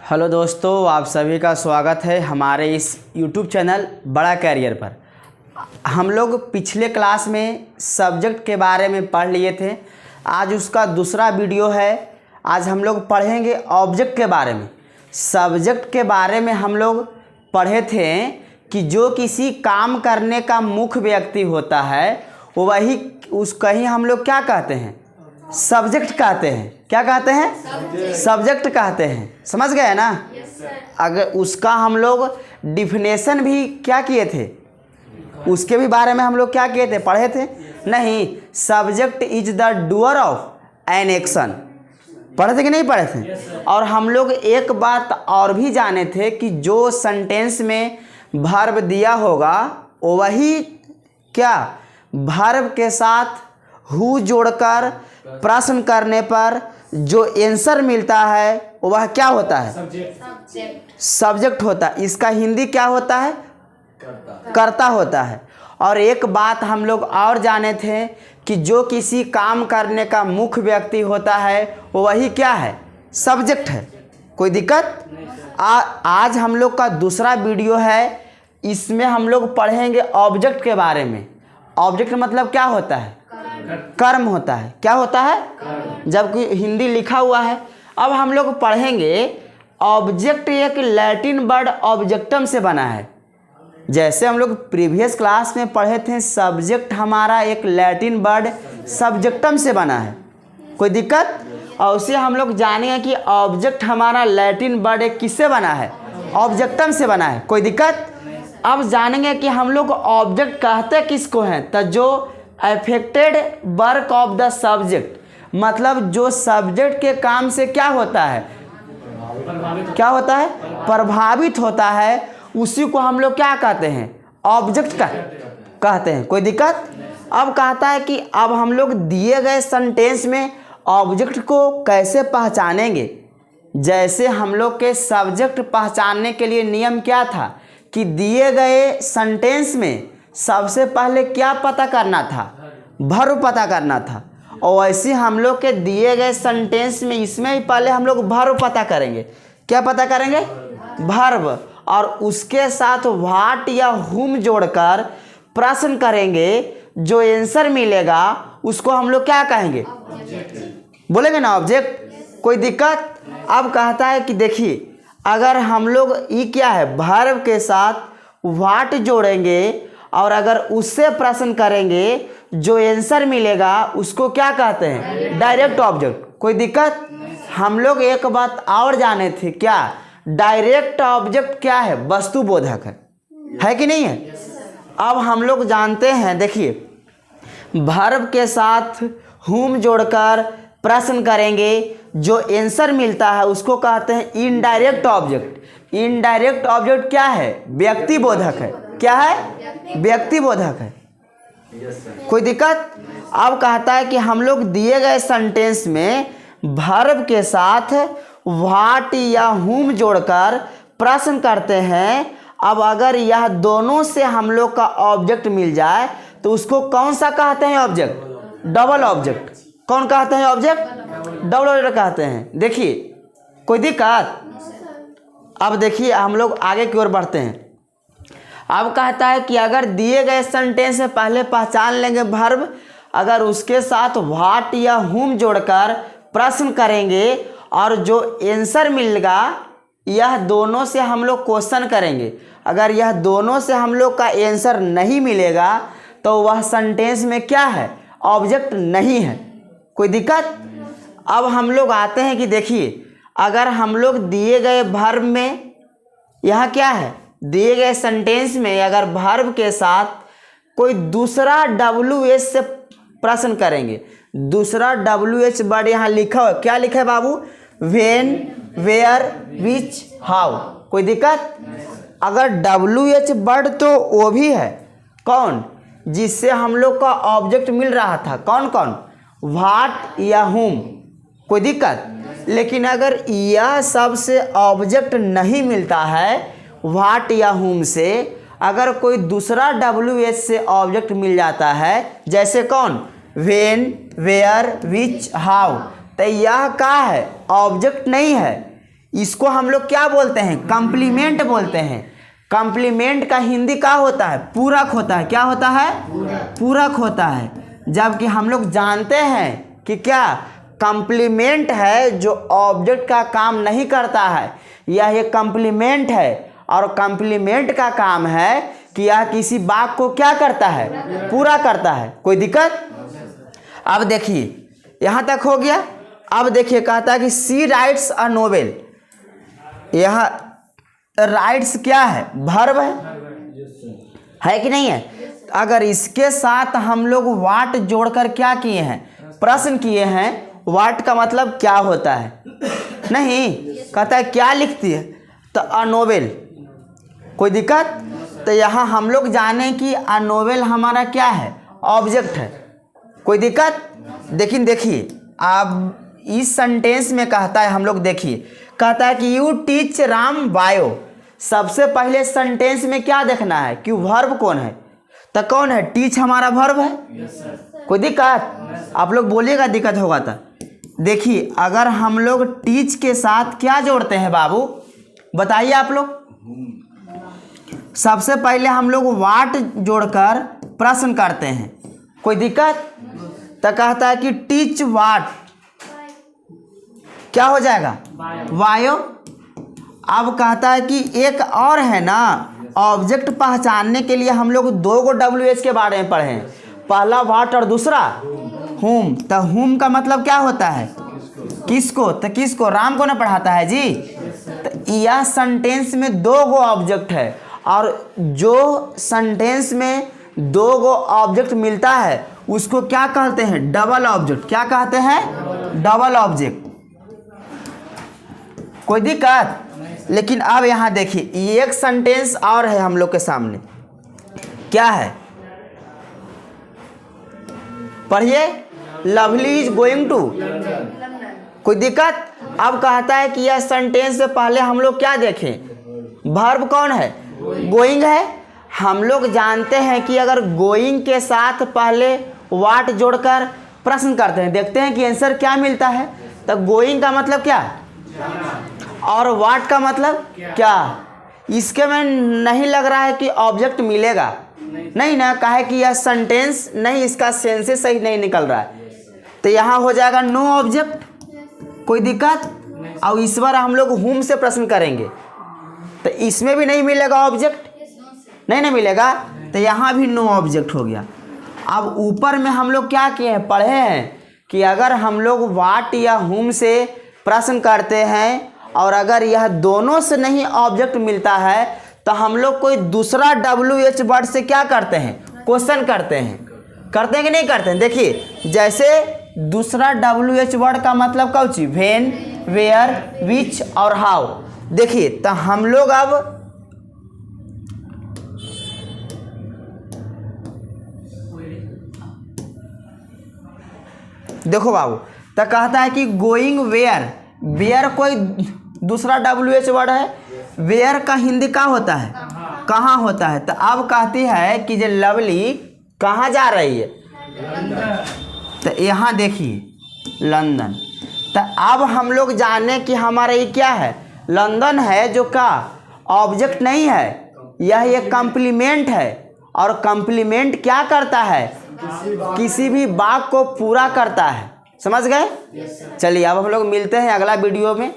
Hello दोस्तों, आप सभी का स्वागत है हमारे इस YouTube चैनल बड़ा कैरियर पर। हम लोग पिछले क्लास में सब्जेक्ट के बारे में पढ़ लिए थे। आज उसका दूसरा वीडियो है। आज हम लोग पढ़ेंगे ऑब्जेक्ट के बारे में। सब्जेक्ट के बारे में हम लोग पढ़े थे कि जो किसी काम करने का मुख्य व्यक्ति होता है वही उसका ही हम लोग क्या कहते हैं, सब्जेक्ट कहते हैं। क्या कहते हैं? सब्जेक्ट कहते हैं। समझ गए ना? अगर उसका हम लोग डिफिनेशन भी क्या किए थे, उसके भी बारे में हम लोग क्या किए थे, पढ़े थे नहीं? Subject is the doer of an action. पढ़े थे कि नहीं पढ़े थे? और हम लोग एक बात और भी जाने थे कि जो सेंटेंस में वर्ब दिया होगा वही क्या वर्ब के साथ हु जोड़कर प्रश्न करने पर जो आंसर मिलता है वह क्या होता है? सब्जेक्ट होता है। इसका हिंदी क्या होता है? कर्ता होता है। और एक बात हम लोग और जाने थे कि जो किसी काम करने का मुख्य व्यक्ति होता है वही क्या है? सब्जेक्ट है। कोई दिक्कत? आज हम लोग का दूसरा वीडियो है। इसमें हम लोग पढ़ेंगे ऑब्जेक्ट के बारे में। ऑब्जेक्ट मतलब क्या होता है? कर्म होता है। क्या होता है? जबकि हिंदी लिखा हुआ है। अब हम लोग पढ़ेंगे ऑब्जेक्ट एक लैटिन वर्ड ऑब्जेक्टम से बना है। जैसे हम लोग प्रीवियस क्लास में पढ़े थे सब्जेक्ट हमारा एक लैटिन वर्ड सब्जेक्टम से बना है। कोई दिक्कत? और उसे हम लोग जानेंगे कि ऑब्जेक्ट हमारा लैटिन वर्ड एक किससे बना है? ऑब्जेक्टम से बना है। कोई दिक्कत? अब जानेंगे कि हम लोग ऑब्जेक्ट कहते किसको हैं। तो जो affected work of the subject, मतलब जो सब्जेक्ट के काम से क्या होता है, क्या होता है, प्रभावित होता है, उसी को हम लोग क्या कहते हैं? ऑब्जेक्ट कहते हैं। कोई दिक्कत? अब कहता है कि अब हम लोग दिए गए सेंटेंस में ऑब्जेक्ट को कैसे पहचानेंगे। जैसे हम लोग के सब्जेक्ट पहचानने के लिए नियम क्या था कि दिए गए सेंटेंस में सबसे पहले क्या पता करना था? वर्ब पता करना था। और वैसे हम लोग के दिए गए सेंटेंस में इसमें भी पहले हम लोग वर्ब पता करेंगे। क्या पता करेंगे? वर्ब। और उसके साथ व्हाट या हुम जोड़कर प्रश्न करेंगे। जो आंसर मिलेगा उसको हम लोग क्या कहेंगे? बोलेंगे ना, ऑब्जेक्ट। कोई दिक्कत? अब कहता है कि देखिए, अगर हम लोग ये क्या है, वर्ब के साथ व्हाट जोड़ेंगे और अगर उससे प्रश्न करेंगे, जो आंसर मिलेगा उसको क्या कहते हैं? Direct object. कोई दिक्कत? हम लोग एक बात और जाने थे, क्या डायरेक्ट ऑब्जेक्ट क्या है? वस्तुबोधक है कि नहीं है? अब हम लोग जानते हैं, देखिए, वर्ब के साथ हुम जोड़कर प्रश्न करेंगे, जो आंसर मिलता है उसको कहते हैं इनडायरेक्ट ऑब्जेक्ट। इनडायरेक्ट ऑब्जेक्ट क्या है? व्यक्तिबोधक है। क्या है? व्यक्तिबोधक है। कोई दिक्कत? अब कहता है कि हम लोग दिए गए सेंटेंस में वर्ब के साथ व्हाट या हुम जोड़कर प्रश्न करते हैं। अब अगर यह दोनों से हम लोग का ऑब्जेक्ट मिल जाए तो उसको कौन सा कहते हैं? ऑब्जेक्ट। Double object. कौन कहते हैं? ऑब्जेक्ट। डबल ऑब्जेक्ट कहते हैं। देखिए, कोई दिक्कत? अब देखिए, हम लोग आगे की ओर बढ़ते हैं। अब कहता है कि अगर दिए गए सेंटेंस से पहले पहचान लेंगे वर्ब, अगर उसके साथ व्हाट या हुम जोड़कर प्रश्न करेंगे और जो आंसर मिलेगा, यह दोनों से हम लोग क्वेश्चन करेंगे। अगर यह दोनों से हम लोग का आंसर नहीं मिलेगा तो वह सेंटेंस में क्या है? ऑब्जेक्ट नहीं है। कोई दिक्कत? अब हम लोग आते हैं कि देखिए, अगर हम लोग दिए गए वर्ब में, यह क्या है, दिए गए सेंटेंस में अगर वर्ब के साथ कोई दूसरा WH से प्रश्न करेंगे, दूसरा WH वर्ड यहाँ लिखा है। क्या लिखा है बाबू? When, where, which, how. कोई दिक्कत? अगर WH वर्ड तो वो भी है, कौन? जिससे हम लोग का ऑब्जेक्ट मिल रहा था। कौन कौन? व्हाट या हुम। कोई दिक्कत? लेकिन अगर यह सबसे ऑब्जेक्ट नहीं मिलता है व्हाट या हुम से, अगर कोई दूसरा WH से ऑब्जेक्ट मिल जाता है, जैसे कौन? व्हेन, वेयर, विच, हाउ, तो यह क्या है? ऑब्जेक्ट नहीं है। इसको हम लोग क्या बोलते हैं? कॉम्प्लीमेंट बोलते हैं। कॉम्प्लीमेंट का हिंदी क्या होता है? पूरक होता है। क्या होता है? पूरक होता है। जबकि हम लोग जानते हैं कि क्या कॉम्प्लीमेंट है जो ऑब्जेक्ट का काम नहीं करता है, यह एक कॉम्प्लीमेंट है। और कॉम्प्लीमेंट का काम है कि यह किसी वाक्य को क्या करता है? पूरा करता है। कोई दिक्कत? अब देखिए यहाँ तक हो गया। अब देखिए कहता है कि सी राइट्स अ नोवेल। यह राइट्स क्या है? वर्ब है कि नहीं है? अगर इसके साथ हम लोग वाट जोड़कर क्या किए हैं? प्रश्न किए हैं। वाट का मतलब क्या होता है? नहीं, कहता है क्या लिखती है? तो अ नोवेल। कोई दिक्कत? तो यहाँ हम लोग जाने कि अ नोवेल हमारा क्या है? ऑब्जेक्ट है। कोई दिक्कत? लेकिन देखिए अब इस सेंटेंस में कहता है, हम लोग देखिए कहता है कि यू टीच राम बायो। सबसे पहले सेंटेंस में क्या देखना है कि वर्ब कौन है? तो कौन है? टीच हमारा वर्ब है। कोई दिक्कत? आप लोग बोलिएगा दिक्कत होगा तो। देखिए अगर हम लोग टीच के साथ क्या जोड़ते हैं बाबू, बताइए आप लोग। सबसे पहले हम लोग वाट जोड़कर प्रश्न करते हैं। कोई दिक्कत? तो कहता है कि टीच वाट, क्या हो जाएगा? वायो। अब कहता है कि एक और है ना, ऑब्जेक्ट पहचानने के लिए हम लोग दो गो WH के बारे में पढ़े हैं। पहला वाट और दूसरा हुम। तो हुम का मतलब क्या होता है? किसको? तो किसको? राम को ना पढ़ाता है जी। तो यह सेंटेंस में दो गो ऑब्जेक्ट है, और जो सेंटेंस में दो गो ऑब्जेक्ट मिलता है उसको क्या कहते हैं? Double object. क्या कहते हैं? Double object. कोई दिक्कत? लेकिन अब यहाँ देखिए एक सेंटेंस और है हम लोग के सामने। क्या है? पढ़िए। Lovely is going to. कोई दिक्कत? अब कहता है कि यह सेंटेंस से पहले हम लोग क्या देखें? वर्ब कौन है? गोइंग है। हम लोग जानते हैं कि अगर गोइंग के साथ पहले वाट जोड़कर प्रश्न करते हैं, देखते हैं कि आंसर क्या मिलता है। तो गोइंग का मतलब क्या और वाट का मतलब क्या? इसके में नहीं लग रहा है कि ऑब्जेक्ट मिलेगा। नहीं ना, काहे कि यह सेंटेंस नहीं, इसका सेंसेस सही नहीं निकल रहा है। तो यहाँ हो जाएगा नो ऑब्जेक्ट। कोई दिक्कत? और इस बार हम लोग हुम से प्रश्न करेंगे तो इसमें भी नहीं मिलेगा ऑब्जेक्ट, नहीं मिलेगा। तो यहाँ भी नो ऑब्जेक्ट हो गया। अब ऊपर में हम लोग क्या किए हैं? पढ़े हैं कि अगर हम लोग वाट या हुम से प्रश्न करते हैं और अगर यह दोनों से नहीं ऑब्जेक्ट मिलता है तो हम लोग कोई दूसरा WH वर्ड से क्या करते हैं? क्वेश्चन करते हैं। करते हैं कि नहीं करते हैं? देखिए जैसे दूसरा WH वर्ड का मतलब कौन सी? व्हेन, वेयर, विच और हाउ। देखिए तो हम लोग अब देखो बाबू, तो कहता है कि गोइंग वेयर। वेयर कोई दूसरा WH वर्ड है। वेयर का हिंदी क्या होता है? कहाँ होता है। तो अब कहती है कि जो लवली कहाँ जा रही है? तो यहाँ देखिए लंदन। तो अब हम लोग जाने कि हमारा ये क्या है? लंदन है, जो का ऑब्जेक्ट नहीं है, यह एक कॉम्प्लीमेंट है। और कॉम्प्लीमेंट क्या करता है? किसी भी वाक्य को पूरा करता है। समझ गए? चलिए अब हम लोग मिलते हैं अगला वीडियो में।